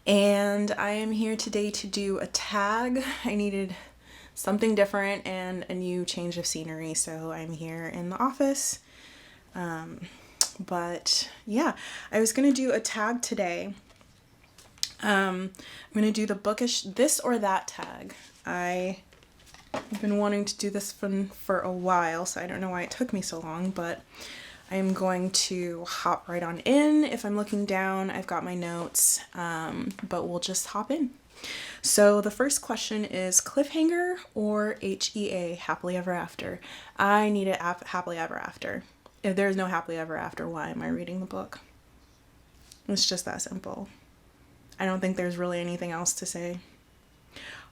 And I am here today to do a tag. I needed something different and a new change of scenery, so I'm here in the office. But yeah, I was gonna do a tag today. I'm gonna do the bookish this or that tag. I've been wanting to do this for a while, so I don't know why it took me so long, but I am going to hop right on in. If I'm looking down, I've got my notes, but we'll just hop in. So the first question is cliffhanger or HEA, happily ever after. I need it happily ever after. If there's no happily ever after, why am I reading the book? It's just that simple. I don't think there's really anything else to say.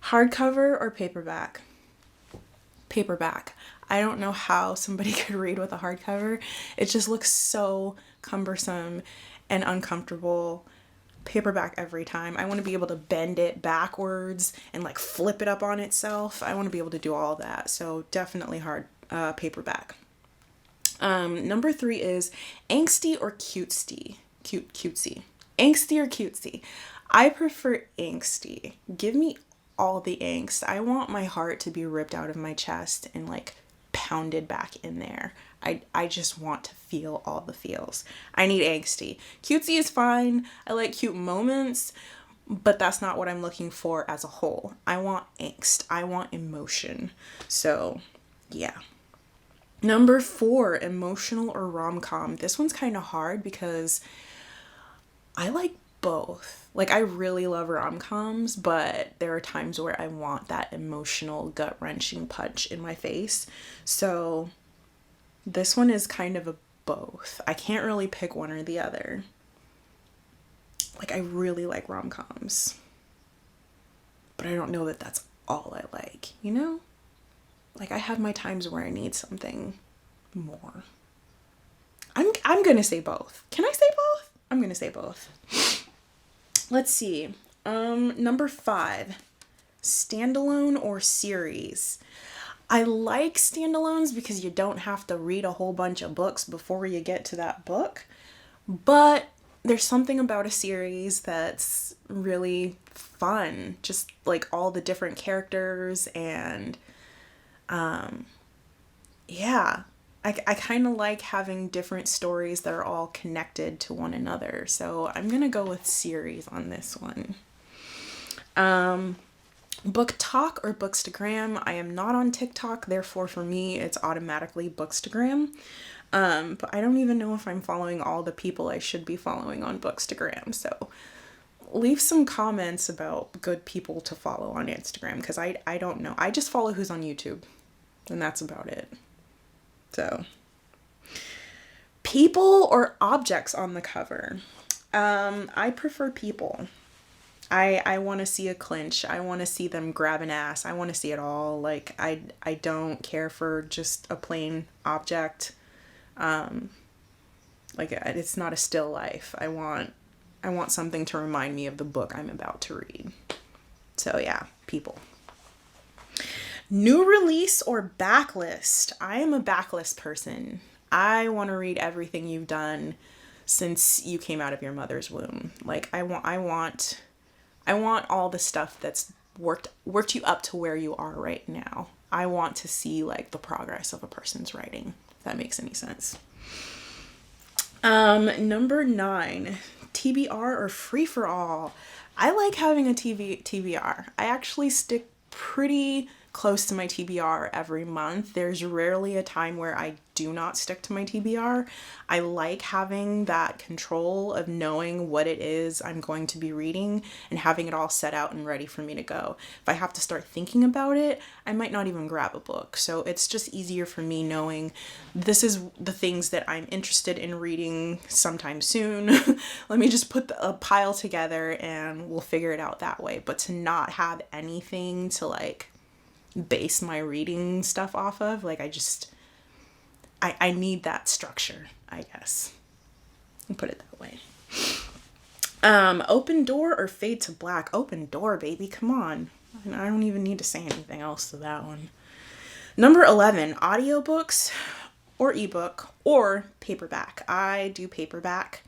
Hardcover or paperback? Paperback. I don't know how somebody could read with a hardcover. It just looks so cumbersome and uncomfortable. Paperback every time. I want to be able to bend it backwards and like flip it up on itself. I want to be able to do all that. So definitely paperback. Number 3 is angsty or cutesy. Cutesy. Angsty or cutesy. I prefer angsty. Give me all the angst. I want my heart to be ripped out of my chest and like pounded back in there. I just want to feel all the feels. I need angsty. Cutesy is fine. I like cute moments, but that's not what I'm looking for as a whole. I want angst. I want emotion. So, yeah. Number 4, emotional or rom-com. This one's kind of hard because I like both. Like, I really love rom-coms, but there are times where I want that emotional, gut-wrenching punch in my face. So this one is kind of a both. I can't really pick one or the other. Like, I really like rom-coms, but I don't know that that's all I like, you know? Like, I have my times where I need something more. I'm gonna say both. Can I say both? I'm gonna say both. Let's see. Number 5, standalone or series. I like standalones because you don't have to read a whole bunch of books before you get to that book. But there's something about a series that's really fun. Just like all the different characters and yeah. I kind of like having different stories that are all connected to one another. So I'm going to go with series on this one. Book talk or bookstagram. I am not on TikTok, therefore for me it's automatically bookstagram. But I don't even know if I'm following all the people I should be following on bookstagram. So leave some comments about good people to follow on Instagram because I don't know. I just follow who's on YouTube and that's about it. So, people or objects on the cover. I prefer people. I want to see a clinch. I want to see them grab an ass. I want to see it all. Like, I don't care for just a plain object. Like, it's not a still life. I want something to remind me of the book I'm about to read. So yeah, people. New release or backlist. I am a backlist person. I want to read everything you've done since you came out of your mother's womb. Like, I want all the stuff that's worked you up to where you are right now. I want to see like the progress of a person's writing, if that makes any sense. Number 9, TBR or free for all. I like having a TBR. I actually stick pretty close to my TBR every month. There's rarely a time where I do not stick to my TBR. I like having that control of knowing what it is I'm going to be reading and having it all set out and ready for me to go. If I have to start thinking about it, I might not even grab a book. So it's just easier for me knowing this is the things that I'm interested in reading sometime soon. Let me just put a pile together and we'll figure it out that way. But to not have anything to like base my reading stuff off of, like, I need that structure, I guess. I'll put it that way. Open door or fade to black? Open door, baby, come on. I don't even need to say anything else to that one. Number 11, audiobooks or ebook or paperback. I do paperback.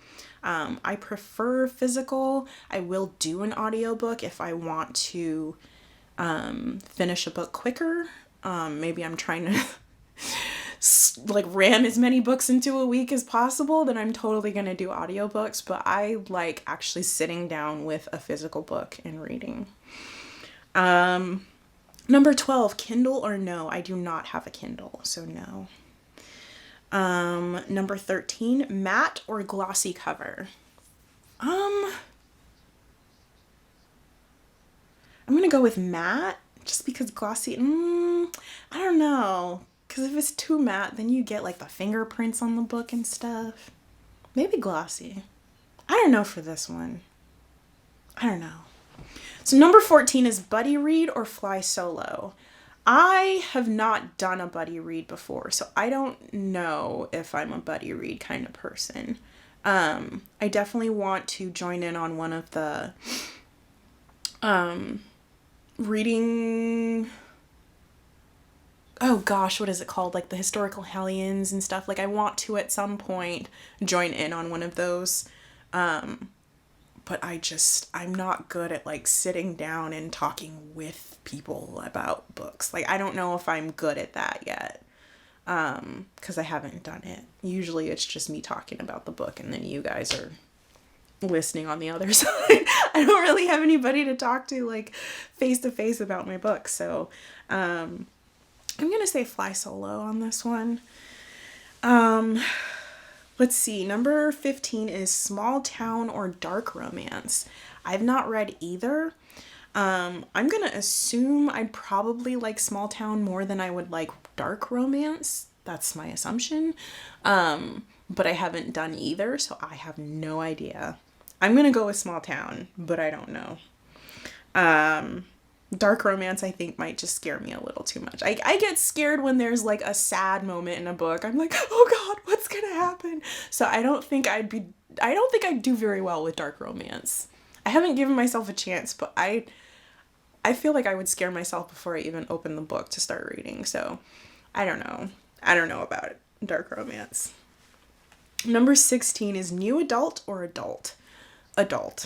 I prefer physical. I will do an audiobook if I want to finish a book quicker. Maybe I'm trying to like ram as many books into a week as possible, then I'm totally going to do audiobooks, but I like actually sitting down with a physical book and reading. Number 12, Kindle or no? I do not have a Kindle, so no. Number 13, matte or glossy cover? I'm gonna go with matte, just because glossy, I don't know. Because if it's too matte, then you get like the fingerprints on the book and stuff. Maybe glossy. I don't know for this one. I don't know. So number 14 is buddy read or fly solo. I have not done a buddy read before, so I don't know if I'm a buddy read kind of person. I definitely want to join in on one of the reading, oh gosh, what is it called? Like the historical Hellions and stuff. Like I want to at some point join in on one of those. But I'm not good at like sitting down and talking with people about books. Like I don't know if I'm good at that yet. 'Cause I haven't done it. Usually it's just me talking about the book and then you guys are listening on the other side. I don't really have anybody to talk to like face to face about my book. So, I'm going to say fly solo on this one. Let's see. Number 15 is small town or dark romance. I've not read either. I'm going to assume I'd probably like small town more than I would like dark romance. That's my assumption. But I haven't done either, so I have no idea. I'm going to go with small town, but I don't know. Dark romance, I think, might just scare me a little too much. I get scared when there's like a sad moment in a book. I'm like, oh God, what's gonna happen? So I don't think I'd do very well with dark romance. I haven't given myself a chance, but I feel like I would scare myself before I even open the book to start reading. So I don't know. I don't know about it. Dark romance. Number 16 is new adult or adult? Adult.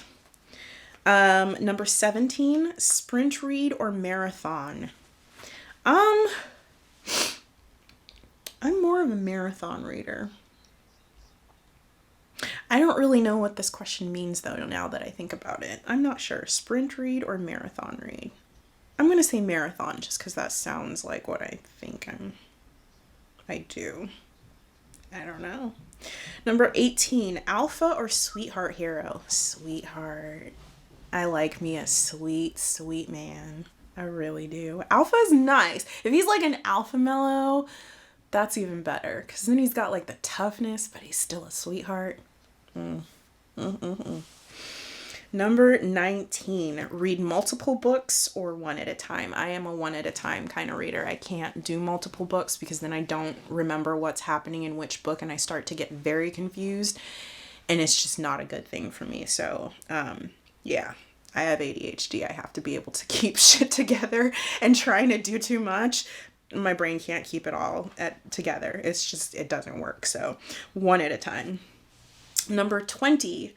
Number 17, sprint read or marathon? I'm more of a marathon reader. I don't really know what this question means though, now that I think about it. I'm not sure. Sprint read or marathon read? I'm going to say marathon just because that sounds like what I think I do. I don't know. Number 18, alpha or sweetheart hero? Sweetheart. I like me a sweet, sweet man. I really do. Alpha is nice. If he's like an alpha mellow, that's even better. Because then he's got like the toughness, but he's still a sweetheart. Number 19, read multiple books or one at a time. I am a one at a time kind of reader. I can't do multiple books because then I don't remember what's happening in which book and I start to get very confused. And it's just not a good thing for me. So, yeah, I have ADHD. I have to be able to keep shit together, and trying to do too much, my brain can't keep it all together. It's just, it doesn't work. So one at a time. Number 20,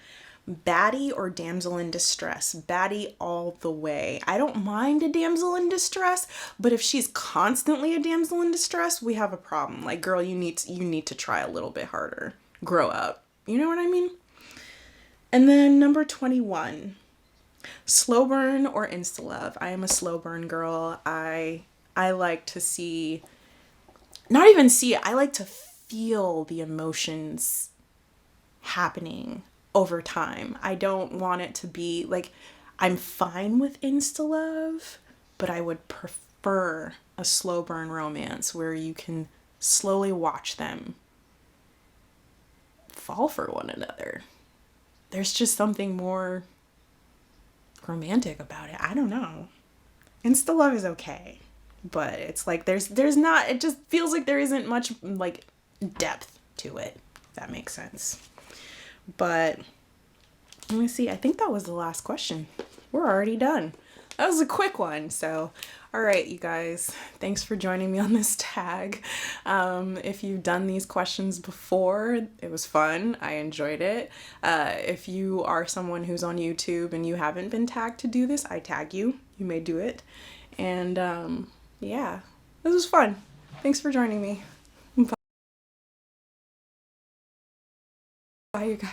baddie or damsel in distress? Baddie all the way. I don't mind a damsel in distress, but if she's constantly a damsel in distress, we have a problem. Like, girl, you need to try a little bit harder. Grow up. You know what I mean? And then number 21, slow burn or insta love? I am a slow burn girl. I like to see, not even see it, I like to feel the emotions happening over time. I don't want it to be like, I'm fine with insta love, but I would prefer a slow burn romance where you can slowly watch them fall for one another. There's just something more romantic about it. I don't know. Insta love is okay, but it's like there's not, it just feels like there isn't much like depth to it, if that makes sense. But let me see. I think that was the last question. We're already done. That was a quick one. So All right, you guys, thanks for joining me on this tag. If you've done these questions before, it was fun. I enjoyed it. If you are someone who's on YouTube and you haven't been tagged to do this, I tag you. You may do it. And yeah, this was fun. Thanks for joining me. Bye, you guys.